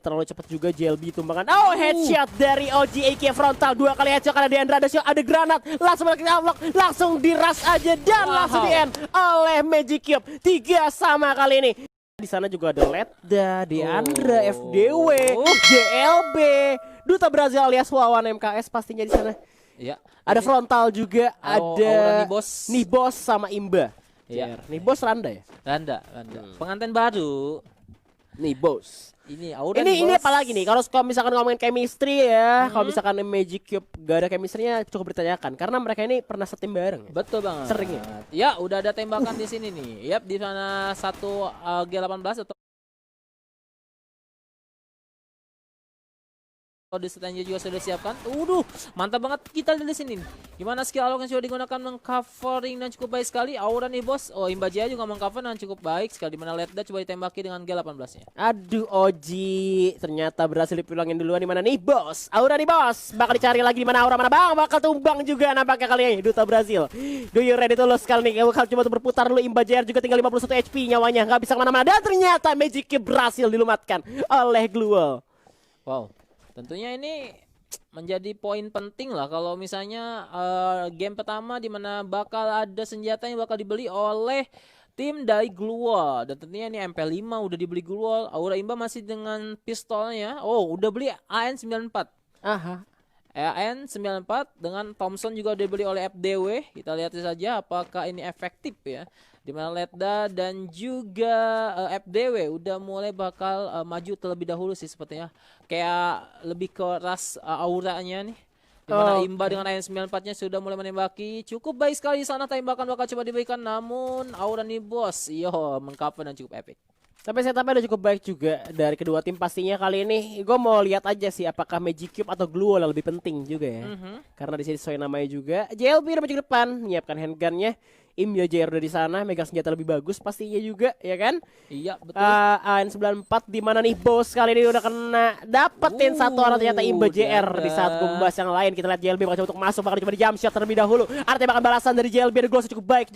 Terlalu cepat juga JLB tumbangan. Oh, headshot dari OG AK frontal. 2 kali headshot karena Deandra ada granat. Langsung langsung diras aja dan langsung di end oleh Magic Cube. 3 sama kali ini. Di sana juga ada Ledda, Deandra, FDW, JLB, Duta Brazil alias Wawan MKS pastinya di sana. Iya. Ada frontal juga, ada Nibos sama Imba. Iya. Nibos Randa ya? Randa. Pengantin baru. Nibos. Ini Aura ini apalagi nih kalau misalkan ngomongin chemistry ya, kalau misalkan Magic Cube gak ada chemistry-nya cukup ditanyakan karena mereka ini pernah setim bareng. Betul banget. Sering ya. Ya, udah ada tembakan di sini nih. Yap, di sana satu G18 atau di setannya juga sudah disiapkan. Mantap banget kita di sini. Gimana skill alok yang sudah digunakan mengcovering dan cukup baik sekali. Aura nih bos. Oh, Imba Jaya juga mengcover dan cukup baik sekali. Dimana Ledda coba ditembaki dengan G18-nya. Aduh, Oji ternyata berhasil dipulangin duluan. Di mana nih bos? Aura nih bos. Bakal dicari lagi di mana Aura, mana bang? Bakal tumbang juga nampaknya kali ini Duta Brazil. Do you ready to lose kali ini? Bakal coba berputar dulu. Imba Jaya juga tinggal 51 HP nyawanya. Nggak bisa kemana-mana. Dan ternyata Magic Cube berhasil dilumatkan oleh Glual. Wow. Tentunya ini menjadi poin penting lah kalau misalnya game pertama di mana bakal ada senjata yang bakal dibeli oleh tim dari Glual. Dan tentunya ini MP5 udah dibeli Glual. Aura Imba masih dengan pistolnya. Oh, udah beli AN94. Aha. AN94 dengan Thompson juga udah dibeli oleh FDW. Kita lihat saja apakah ini efektif ya. Dimana Ledda dan juga FDW udah mulai bakal maju terlebih dahulu sih sepertinya. Kayak lebih ke ras auranya nih. Dimana Imba dengan AN94-nya sudah mulai menembaki. Cukup baik sekali di sana, tembakan bakal coba diberikan. Namun Aura nih bos, mengcover dan cukup epic. Tapi setupnya udah cukup baik juga dari kedua tim pastinya kali ini. Gue mau lihat aja sih apakah Magic Cube atau Glual yang lebih penting juga ya. Karena di sini sesuai namanya juga. JLB udah maju ke depan, menyiapkan handgunnya. Imba Jaya udah di sana, megang senjata lebih bagus pastinya juga, ya kan? Iya, betul. AN94 di mana nih bos kali ini udah kena dapetin satu orang ternyata Imba JR di saat gumbas yang lain. Kita lihat JLB bakal coba untuk masuk, bakal coba di jump shot terlebih dahulu. Ada tembakan balasan dari JLB, ada gol cukup baik.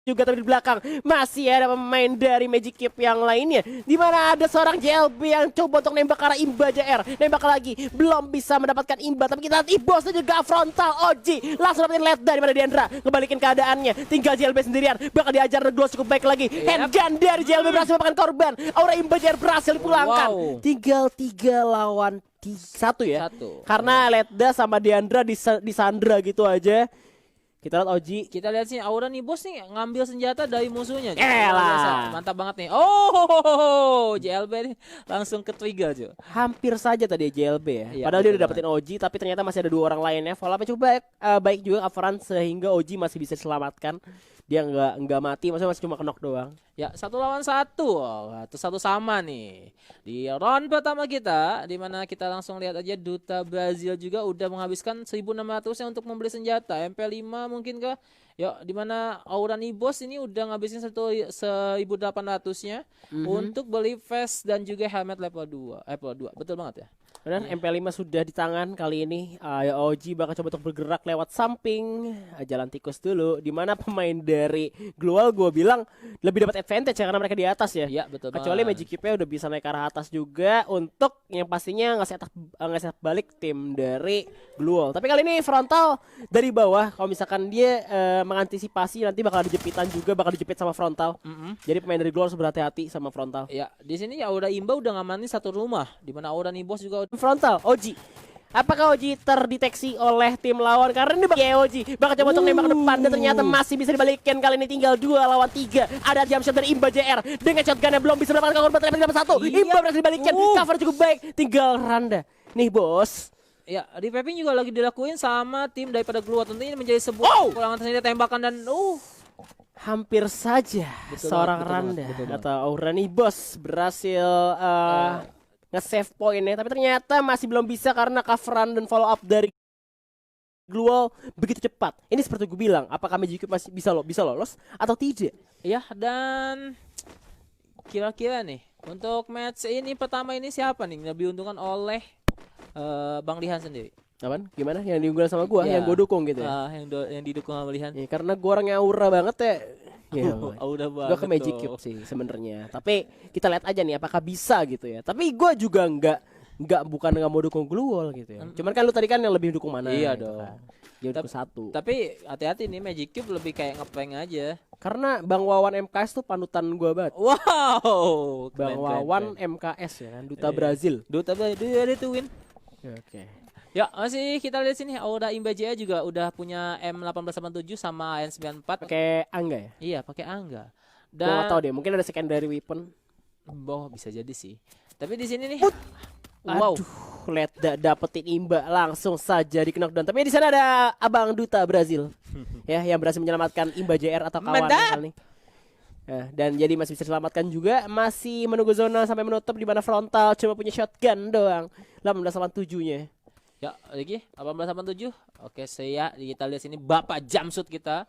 Juga tapi di belakang masih ada pemain dari Magic Cube yang lainnya, di mana ada seorang JLB yang coba untuk nembak ke arah Imba JR, nembak lagi belum bisa mendapatkan Imba, tapi kita lihat Ibosnya juga frontal. Oji langsung dapetin Ledda di mana Deandra kebalikin keadaannya, tinggal JLB sendirian, bakal diajar glow cukup baik lagi. Handgun dari JLB berhasil memakan korban, Aura Imba JR berhasil dipulangkan. Tinggal 3 lawan 1 ya. Karena Ledda sama Deandra disandra gitu aja. Kita lihat Oji. Kita lihat sih Aura nih bos nih ngambil senjata dari musuhnya. Mantap banget nih. Oh, JLB nih langsung ke trigger cuy. Hampir saja tadi JLB ya. Iya, padahal dia udah dapetin Oji, tapi ternyata masih ada 2 orang lainnya. Follow-up cukup baik juga coveran sehingga Oji masih bisa diselamatkan. Dia nggak mati, maksudnya masih cuma knock doang. Ya, 1 lawan 1. Itu 1 sama nih. Di round pertama kita, di mana kita langsung lihat aja Duta Brazil juga udah menghabiskan 1.600-nya untuk membeli senjata. MP5 mungkin kah? Ya, di mana Aura Nibos ini udah ngabisin 1.800-nya untuk beli vest dan juga helmet level 2. Betul banget ya. Dan MP5 sudah di tangan kali ini. Oji bakal coba untuk bergerak lewat samping, jalan tikus dulu. Dimana pemain dari Glual gue bilang lebih dapat advantage ya karena mereka di atas ya. Iya, betul. Kecuali Magic Cube udah bisa naik ke arah atas juga untuk yang pastinya ngasih balik tim dari Glual. Tapi kali ini frontal dari bawah. Kalau misalkan dia mengantisipasi nanti bakal dijepitan juga, bakal dijepit sama frontal. Jadi pemain dari Glual harus berhati-hati sama frontal. Ya, di sini ya Aura Imba udah ngamanin 1 rumah. Dimana Aura Nibos juga frontal. Oji, apakah Oji terdeteksi oleh tim lawan? Karena ini Oji bakal coba untuk nembak ke depan dan ternyata masih bisa dibalikin. Kali ini tinggal 2 lawan 3. Ada jump shot dari Imba JR dengan shotgunnya belum bisa mendapatkan korban, tapi dapat 1. Imba berhasil dibalikin, cover cukup baik. Tinggal Randa. Nih bos. Ya, reviving juga lagi dilakuin sama tim daripada Glual. Tentunya ini menjadi sebuah kekurangan tersendiri tembakan dan hampir saja seorang Randa atau Aura Nibos berhasil nge-save poinnya, tapi ternyata masih belum bisa karena coveran dan follow up dari Glual begitu cepat. Ini seperti gue bilang, apakah Magic Cube masih bisa lolos atau tidak? Ya, dan kira-kira nih untuk match ini pertama ini siapa nih yang diuntungkan oleh Bang Lihan sendiri? Apaan? Gimana? Yang diunggulkan sama gue, yang gue dukung gitu ya? Yang didukung sama Lihan. Ya, karena gue orang yang aura banget ya. Iya, Udah gue banget ke Magic tuh. Cube sih sebenarnya. Tapi kita lihat aja nih apakah bisa gitu ya. Tapi gue juga bukan nggak mau dukung Glue Wall gitu ya. Cuman kan lu tadi kan yang lebih dukung mana? Iya gitu dong. kan. Dia dukung satu. Tapi hati-hati nih, Magic Cube lebih kayak ngeprank aja. Karena Bang Wawan MKS tuh panutan gue banget. Wow. Bang Keren, Wawan keren. MKS ya kan, duta Iya. Brazil. Duta dia tuh win. Oke. Ya, masih kita lihat sini Aura Imba Jaya juga udah punya M1887 sama N94. Pakai Angga ya? Iya, pakai Angga. Gue nggak tahu Dan deh, mungkin ada secondary weapon. bisa jadi sih. Tapi di sini nih Wow. wow. Lihat dapetin imba langsung saja di knockdown. Tapi di sana ada Abang Duta Brazil. Ya, yang berhasil menyelamatkan Imba JR atau kawan Mantap. kali ini. Nah, dan jadi masih bisa diselamatkan juga. Masih menunggu zona sampai menutup di mana frontal cuma punya shotgun doang. 1887-nya. Ya, lagi 1887. Oke, kita lihat sini Bapak Jamsut kita.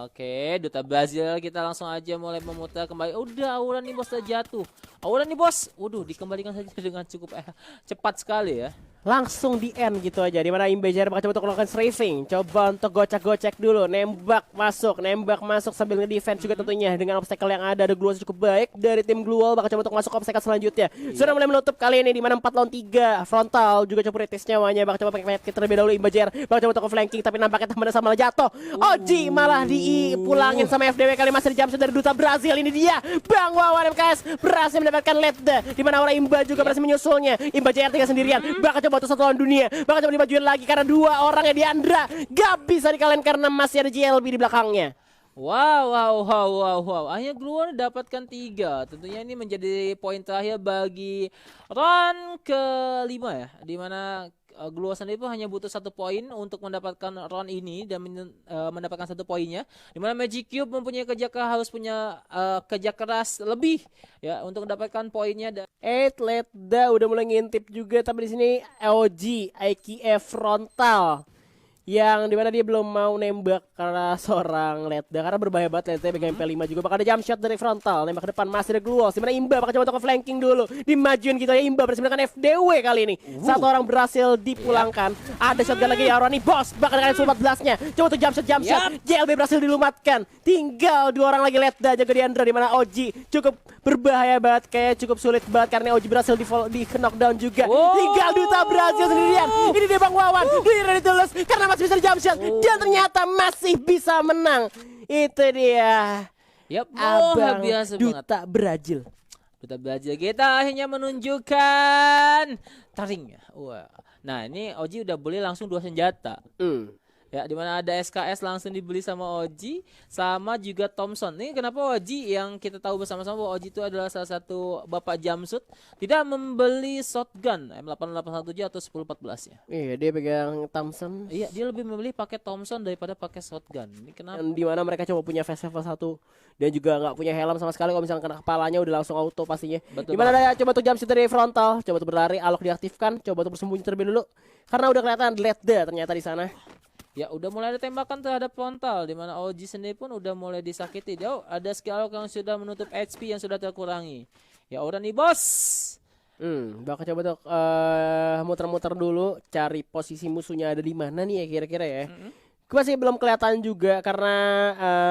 Oke, Duta Brazil kita langsung aja mulai memutar kembali. Udah Aura nih bos udah jatuh. Aura nih bos. Waduh, dikembalikan saja dengan cukup cepat sekali ya. Langsung di end gitu aja. Dimana Imba JR bakal coba untuk melakukan strafing. Coba untuk gocek-gocek dulu. Nembak masuk sambil nge-defense juga tentunya. Dengan obstacle yang ada Glue Wall cukup baik dari tim Glue Wall. Bakal coba untuk masuk obstacle selanjutnya. Sudah mulai menutup kali ini dimana 4 lawan 3. Frontal juga coba retest nyawanya. Bakal coba pakai penyakit terlebih dahulu Imba JR. Bakal coba untuk flanking tapi nampaknya teman sama malah jatuh. Oji malah dipulangin sama FDW kali masih di jump dari Duta Brazil. Ini dia Bang Wawan MKS berhasil mendapatkan lead. Dimana Aura Imba juga berhasil menyusulnya. Imba JR tinggal sendirian. Bakal coba untuk satu lawan dunia. Bakal coba dimajuin lagi karena dua orang ya Diandra gak bisa dikalahin karena masih ada JLB di belakangnya. Wow. Akhirnya Glue Wall dapatkan 3. Tentunya ini menjadi poin terakhir bagi round kelima ya. Dimana Glue Wall sendiri pun hanya butuh 1 poin untuk mendapatkan round ini dan mendapatkan 1 poinnya. Dimana Magic Cube mempunyai harus punya kerja keras lebih ya untuk mendapatkan poinnya. Ledda udah mulai ngintip juga tapi di sini OG IKF frontal yang dimana dia belum mau nembak karena seorang Ledda karena berbahaya banget Ledda pegang MP5 juga. Bakal ada jump shot dari frontal nembak ke depan masih ada Glue Wall dimana Imba bakal coba untuk flanking dulu dimajuin gitu ya. Imba berhasil menggunakan FDW kali ini. Satu orang berhasil dipulangkan. Ada shotgun lagi ya Roni bos bakal kalian 14 nya coba untuk jump shot. JLB berhasil dilumatkan. Tinggal 2 orang lagi Ledda jaga Diandra dimana OG cukup berbahaya banget kayak cukup sulit banget karena OG berhasil di knockdown juga. Tinggal Duta Brazil sendirian. Ini dia Bang Wawan ready to lose karena masih bisa di jump shot dan ternyata masih bisa menang. Itu dia Abang Abang Duta Brazil. Duta Brazil kita akhirnya menunjukkan taring ya. Wah. Nah, ini Oji udah beli langsung 2 senjata. Ya, dimana ada SKS langsung dibeli sama Oji, sama juga Thompson. Ini kenapa Oji yang kita tahu bersama-sama bahwa Oji itu adalah salah satu bapak jamsut tidak membeli shotgun M887 atau 1014 ya. Iya, dia pegang Thompson. Iya, dia lebih memilih pakai Thompson daripada pakai shotgun. Ini kenapa? Di mana mereka coba punya fast level 1 dan juga nggak punya helm sama sekali. Kalau misalnya kena kepalanya udah langsung auto pastinya. Betul Dimana ada coba tuh jump shot dari frontal, coba tuh berlari, alok diaktifkan, coba tuh bersembunyi terlebih dulu karena udah kelihatan Ledda ternyata di sana. Ya udah mulai ada tembakan terhadap frontal di mana OG sendiri pun udah mulai disakiti. Dia ada skill yang sudah menutup HP yang sudah terkurangi. Ya udah nih bos. Bakal coba tuh muter-muter dulu cari posisi musuhnya ada di mana nih ya kira-kira ya. Masih belum kelihatan juga karena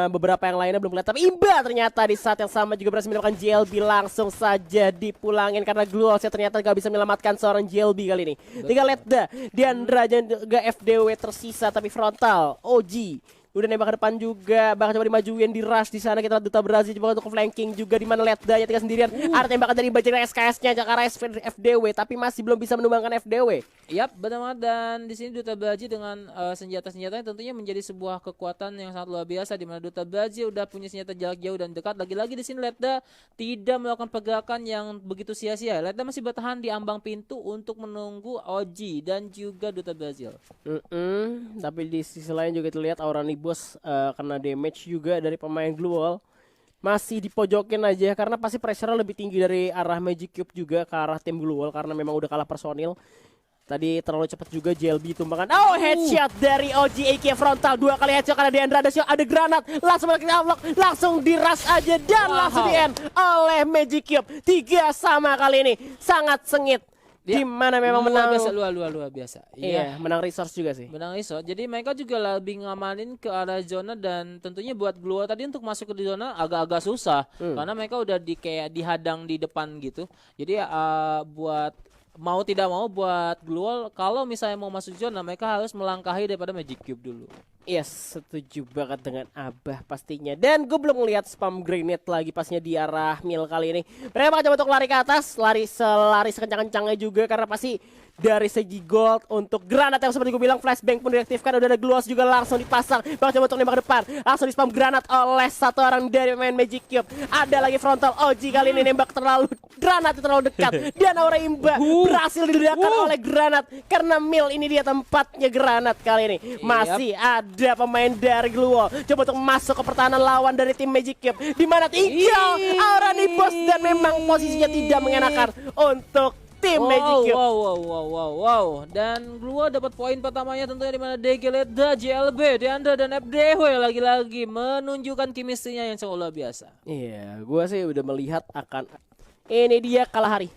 beberapa yang lainnya belum kelihatan. Tapi Imba ternyata di saat yang sama juga berhasil mendapatkan JLB langsung saja dipulangin karena Glue Wall ternyata gak bisa menyelamatkan seorang JLB kali ini. Tinggal Ledda, Diandra dan juga FDW tersisa tapi frontal OG udah nembak ke depan juga, bakal coba dimajuin di rush di sana. Kita lihat Duta Brazil coba untuk flanking juga di mana Ledda nya tinggal sendirian. Ada tembakan dari Bajak SKS-nya Jakarta FDW tapi masih belum bisa menumbangkan FDW. Yap, benar. Dan di sini Duta Brazil dengan senjata-senjatanya tentunya menjadi sebuah kekuatan yang sangat luar biasa di mana Duta Brazil udah punya senjata jarak jauh dan dekat. Lagi-lagi di sini Ledda tidak melakukan pergerakan yang begitu sia-sia. Ledda masih bertahan di ambang pintu untuk menunggu OG dan juga Duta Brazil. Tapi di sisi lain juga terlihat Aura Bos kena damage juga dari pemain Glue Wall. Masih dipojokin aja karena pasti pressure lebih tinggi dari arah Magic Cube juga ke arah tim Glue Wall karena memang udah kalah personil. Tadi terlalu cepat juga JLB tumbangkan. Oh, headshot dari OG AK frontal 2 kali headshot karena Diandra ada shot, ada granat. Langsung langsung diras aja dan langsung di end oleh Magic Cube. 3 sama kali ini. Sangat sengit. Dia di mana memang menang luar biasa. iya, menang resource juga sih. Menang iso. Jadi mereka juga lebih ngamanin ke arah zona dan tentunya buat Gluo tadi untuk masuk ke zona agak-agak susah karena mereka udah kayak dihadang di depan gitu. Jadi buat mau tidak mau buat Gluo kalau misalnya mau masuk zona mereka harus melangkahi daripada Magic Cube dulu. Yes, setuju banget dengan Abah pastinya. Dan gue belum ngeliat spam grenade lagi pasnya di arah mil kali ini. Mereka bakal coba untuk lari ke atas, lari sekencang-kencangnya juga karena pasti dari segi gold untuk granat yang seperti gue bilang flashbang pun diaktifkan, udah ada gloss juga langsung dipasang. Bakal coba untuk nembak ke depan, langsung di spam granat oleh satu orang dari pemain Magic Cube. Ada lagi frontal OG kali ini nembak granat terlalu dekat dan aura imba berhasil diledakkan oleh granat karena mil ini dia tempatnya granat kali ini. Masih ada pemain dari Gluo coba untuk masuk ke pertahanan lawan dari tim Magic Cube di mana tinggal aura nih bos dan memang posisinya tidak mengenakan untuk tim Magic Cube. Wow. Dan Gluo dapat poin pertamanya tentunya di mana DG Ledda, JLB, Deandra dan FDW lagi-lagi menunjukkan kimistrinya yang sangat luar biasa. Iya, gua sih udah melihat akan ini dia Kalahari.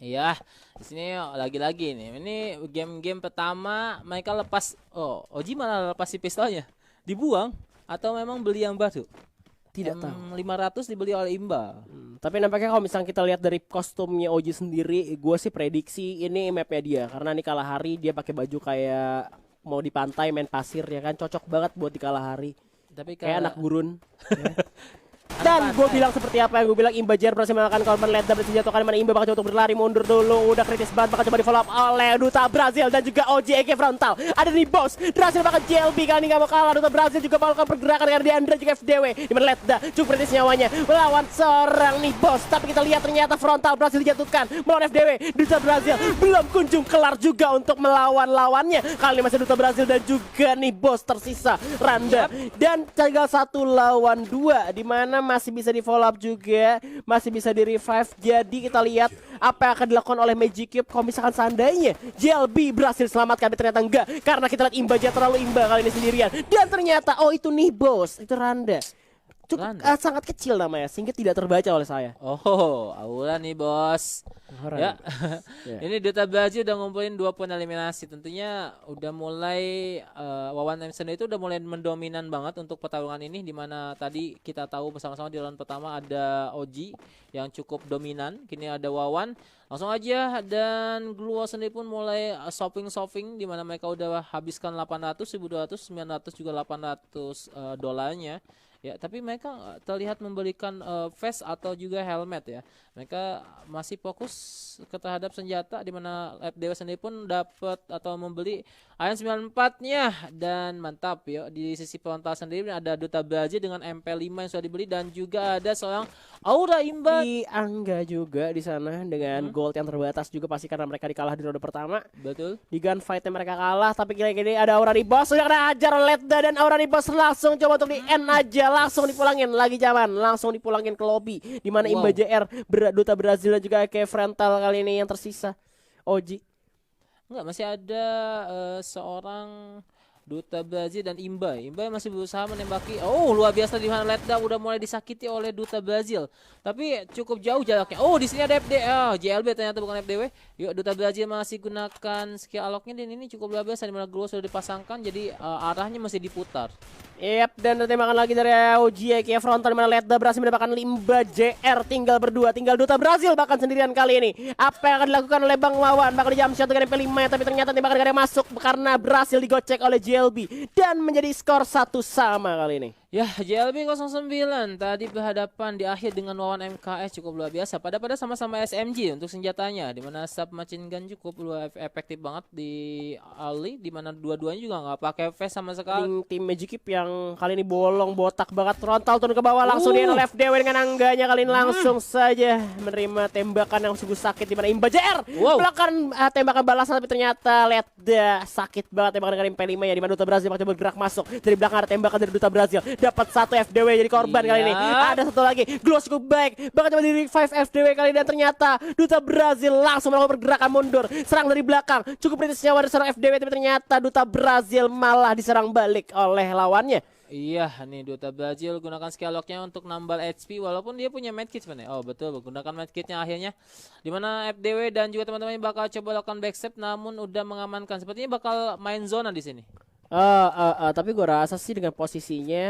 Iya, di sini lagi-lagi nih. Ini game-game pertama mereka lepas. Oh, Oji malah lepas si pistolnya. Dibuang atau memang beli yang baru? Tidak tahu. 500 dibeli oleh Imba. Tapi nampaknya kalau misalnya kita lihat dari kostumnya Oji sendiri, gue sih prediksi ini mapnya dia karena nih Kalahari dia pakai baju kayak mau di pantai main pasir ya kan, cocok banget buat di Kalahari. Tapi kayak anak gurun. Dan gue bilang seperti apa yang gue bilang, Imba Jer berhasil mengalahkan korban Ledda bersenjata kali mana Imba bakal coba untuk berlari mundur dulu, udah kritis banget, bakal coba di follow up oleh Duta Brazil dan juga OJK frontal. Ada nih bos, berhasil bakal JLB kali ini gak mau kalah. Duta Brazil juga bakal pergerakan karena Deandra juga FDW di mana Ledda cukup kritis nyawanya melawan seorang nih bos. Tapi kita lihat ternyata frontal berhasil dijatuhkan melawan FDW. Duta Brazil belum kunjung kelar juga untuk melawan lawannya. Kali ini masih Duta Brazil dan juga nih bos tersisa Randa dan tinggal 1 lawan 2 di mana masih bisa di follow up juga, masih bisa di revive. Jadi kita lihat apa yang akan dilakukan oleh Magic Cube kalau misalkan seandainya JLB berhasil selamatkan, tapi ternyata enggak karena kita lihat Imba aja terlalu imba kali ini sendirian. Dan ternyata oh itu nih bos, itu Randa. Cukup sangat kecil namanya sehingga tidak terbaca oleh saya. Oh, aula nih bos. Ya. Ini Duta Brazil udah ngumpulin 2 poin eliminasi. Tentunya udah mulai Wawan Emerson itu udah mulai mendominan banget untuk pertarungan ini, di mana tadi kita tahu bersama-sama di round pertama ada Oji yang cukup dominan. Kini ada Wawan. Langsung aja, dan Gluo sendiri pun mulai shopping di mana mereka udah habiskan 800, 1200, 900 juga 800 dolarnya. Ya, tapi mereka terlihat memberikan vest atau juga helmet ya. Mereka masih fokus terhadap senjata, di mana FDW sendiri pun dapat atau membeli Iron 94-nya, dan mantap ya. Di sisi frontal sendiri ada Duta Brazil dengan MP5 yang sudah dibeli, dan juga ada seorang Aura Imba di Angga juga di sana dengan gold yang terbatas juga pasti karena mereka dikalah di ronde pertama. Betul. Di gunfight mereka kalah, tapi kira-kira ada Aura di boss sudah kena hajar oleh Ledda, dan Aura di boss langsung coba untuk di end aja, langsung dipulangin lagi zaman, langsung dipulangin ke lobby di mana Imba JR, Duta Brazil dan juga kayak frontal kali ini yang tersisa. Oji. Enggak, masih ada seorang Duta Brazil dan Imba yang masih berusaha menembaki. Oh, luar biasa di mana Ledda udah mulai disakiti oleh Duta Brazil. Tapi cukup jauh jaraknya. Oh, di sini ada JLB ternyata bukan FDW. Yuk, Duta Brazil masih gunakan skill aloknya, dan ini cukup luar biasa di mana Gluo sudah dipasangkan, jadi arahnya masih diputar. Yep, dan tembakan lagi dari OG kayak frontal di mana Ledda berhasil mendapatkan Imba JR, tinggal berdua, tinggal Duta Brazil bahkan sendirian kali ini. Apa yang akan dilakukan oleh Bang Wawan? Bakal di jump shot dengan MP5, tapi ternyata tembakan yang masuk karena berhasil digocek oleh JLB dan menjadi skor 1 sama kali ini. Ya, JLB 09 tadi berhadapan di akhir dengan Wawan MKS, cukup luar biasa. Pada sama-sama SMG untuk senjatanya, di mana submachine gun cukup luar efektif banget di early, di mana dua-duanya juga nggak pakai vest sama sekali. Tim Magic Cube yang kali ini bolong botak banget, frontal turun ke bawah langsung di oleh FDW dengan Angganya kali ini langsung saja menerima tembakan yang sungguh sakit, di mana Imba JR melakukan tembakan balasan, tapi ternyata Ledda sakit banget tembakan dengan MP5 ya, di mana Duta Brazil coba bergerak masuk dari belakang, ada tembakan dari Duta Brazil. Dapat 1 FDW jadi korban kali ini. Ada 1 lagi. Glow cukup baik. Bahkan coba di revive FDW kali ini, dan ternyata Duta Brazil langsung melakukan pergerakan mundur. Serang dari belakang. Cukup kritis nyawa dari seorang FDW, tapi ternyata Duta Brazil malah diserang balik oleh lawannya. Iya, nih Duta Brazil gunakan Scallock-nya untuk nambal HP walaupun dia punya medkit sebenarnya. Oh, betul, gunakan medkitnya akhirnya. Dimana FDW dan juga teman-teman bakal coba lakukan backstep namun udah mengamankan. Sepertinya bakal main zona di sini. Tapi gue rasa sih dengan posisinya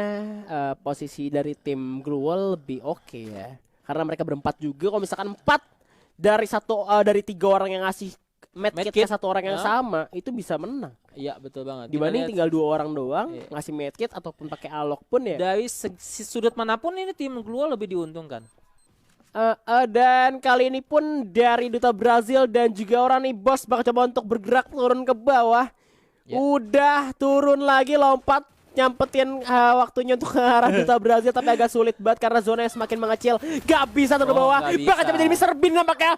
posisi dari tim Gruel lebih oke ya. Karena mereka berempat juga. Kalau misalkan 4 dari 3 orang yang ngasih medkit ke 1 orang yang sama, itu bisa menang. Iya, betul banget. Dibanding tinggal 2 orang doang ngasih medkit ataupun pakai alok pun ya. Dari sudut manapun ini tim Gruel lebih diuntungkan. Dan kali ini pun dari Duta Brazil dan juga Orani Boss bakal coba untuk bergerak turun ke bawah. Udah turun lagi lompat nyampetin waktunya untuk ke arah Duta Brazil, tapi agak sulit banget karena zonanya semakin mengecil. Gak bisa turun ke bawah. Bahkan coba jadi Mr. Bean nampaknya.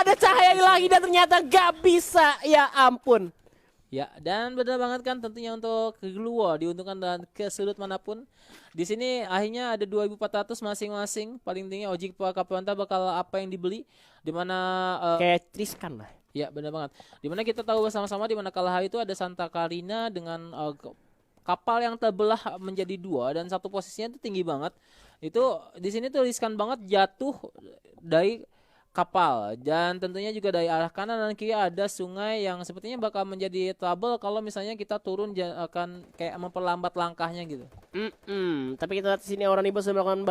Ada cahaya lagi dan ternyata gak bisa. Ya ampun. Ya, dan benar banget kan tentunya untuk Gluo diuntungkan dan ke sudut manapun. Di sini akhirnya ada 2.400 masing-masing. Paling tinggi Ojik Kapronta bakal apa yang dibeli, dimana kayak Triskan lah. Ya, benar banget. Dimana kita tahu bersama-sama dimana kalah itu ada Santa Clarina dengan kapal yang terbelah menjadi 2 dan satu posisinya itu tinggi banget. Itu di sini tuh riskan banget jatuh dari kapal, dan tentunya juga dari arah kanan dan kiri ada sungai yang sepertinya bakal menjadi trouble kalau misalnya kita turun akan kayak memperlambat langkahnya gitu. Tapi kita lihat di sini orang Ibo sudah melakukan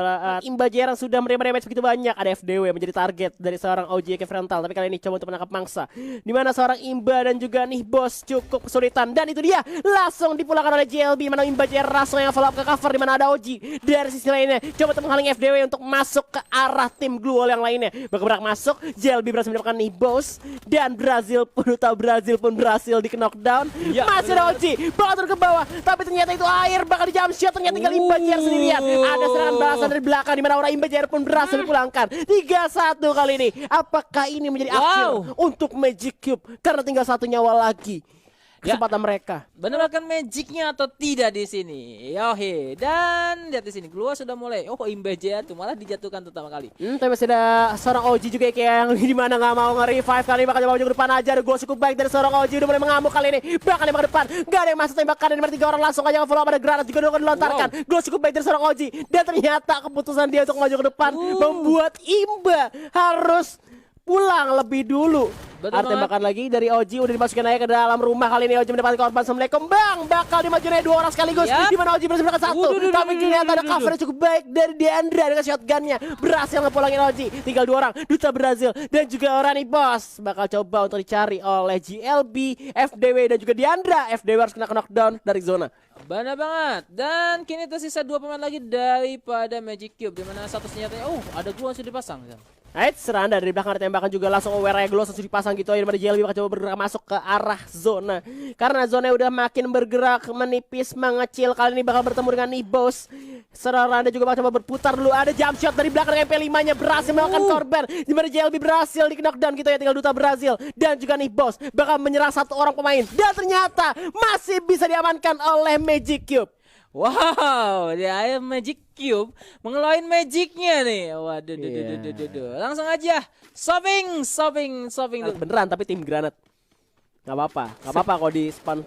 Imba Jarang sudah menerima damage begitu banyak. Ada FDW menjadi target dari seorang OJK frontal, tapi kali ini coba untuk menangkap mangsa. Di mana seorang Imba dan juga nih bos cukup kesulitan, dan itu dia langsung dipulangkan oleh JLB. Mana Imba Jarang langsung yang follow up ke cover, di mana ada Oji dari sisi lainnya coba untuk menghalangi FDW untuk masuk ke arah tim Gluol yang lainnya. Bergerak masuk, JLB berhasil mendapatkan nih bos, dan Brazil pun Duta Brazil pun berhasil di knockdown. Masih ada Oji bakal turun ke bawah, tapi ternyata itu air bakal di jump shot. Ternyata tinggal Imba Jarang sendirian. Ada serangan balasan dari belakang, di mana orang Imba Jarang pun berhasil dipulangkan 3-1 kali ini. Apakah ini menjadi akhir untuk Magic Cube karena tinggal 1 nyawa lagi kesempatan mereka? Benar kan magicnya atau tidak di sini? Yohe, dan lihat di sini Gluo sudah mulai. Oh, Imba Jarang tuh malah dijatuhkan pertama kali. Tapi masih ada seorang Oji juga kayak yang di mana nggak mau nge-revive kali ini, bakal maju ke depan aja. Ada gol cukup baik dari seorang Oji, udah mulai mengamuk kali ini. Bahkan ke depan, nggak ada yang masuk tembakan, dan 3 orang langsung aja follow up. Ada granat juga udah dilontarkan. Gol cukup baik dari seorang Oji, dan ternyata keputusan dia untuk maju ke depan membuat Imba harus pulang lebih dulu. Ada tembakan lagi dari Oji, udah dimasukin aja ke dalam rumah. Kali ini Oji mendapatkan korban. Assalamualaikum bang, bakal dimajuin 2 orang sekaligus. Di mana Oji berhasil mendapatkan 1, tapi ternyata ada cover cukup baik dari Deandra dengan shotgunnya berhasil ngepulangin Oji. Tinggal 2 orang, Duta Brazil dan juga Orani Boss bakal coba untuk dicari oleh GLB, FDW dan juga Deandra. FDW harus kena knockdown dari zona. Benar banget. Dan kini tersisa 2 pemain lagi daripada Magic Cube, di mana satu senjatanya ada Gluo sudah dipasang. Seranda dari belakang ada tembakan juga langsung aware Gluo langsung dipasang gitu aja, dimana JLB bakal coba bergerak masuk ke arah zona. Karena zona udah makin bergerak menipis mengecil, kali ini bakal bertemu dengan Nibos. Seranda juga bakal coba berputar dulu. Ada jump shot dari belakang MP5 nya berhasil melakukan korban, dimana JLB berhasil di knockdown gitu ya. Tinggal Duta Brazil dan juga Nibos bakal menyerang 1 orang pemain, dan ternyata masih bisa diamankan oleh Magic Cube. Wow, dia Magic Cube mengeluarin magicnya nih. Waduh, langsung aja shopping. Beneran tapi tim granat. Gak apa-apa kalau di spam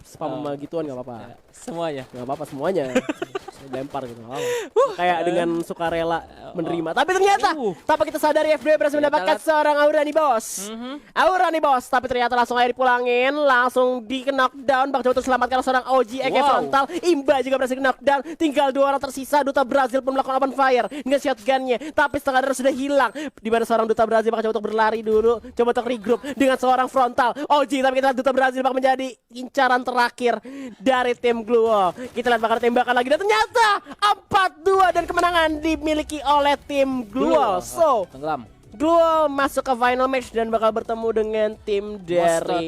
gituan, gak apa-apa. Semuanya. Gak apa-apa semuanya. Lempar gitu. Kayak dengan sukarela menerima. Tapi ternyata tanpa kita sadari FDW berhasil mendapatkan seorang Aurani Boss. Aurani Boss, tapi ternyata langsung aja dipulangin, langsung di knockdown. Bakal coba untuk selamatkan seorang OG Eke frontal. Imba juga berhasil di knockdown. Tinggal 2 orang tersisa. Duta Brazil pun melakukan open fire dengan shotgunnya, tapi setengah darah sudah hilang. Di mana seorang Duta Brazil bakal coba untuk berlari dulu, coba untuk regroup dengan seorang frontal OG. Tapi kita lihat Duta Brazil bakal menjadi incaran terakhir dari tim Gluo. Kita lihat bakal tembakan lagi, dan ternyata 4-2 dan kemenangan dimiliki oleh tim Gluo. So, tenggelam. Gluo masuk ke final match dan bakal bertemu dengan tim dari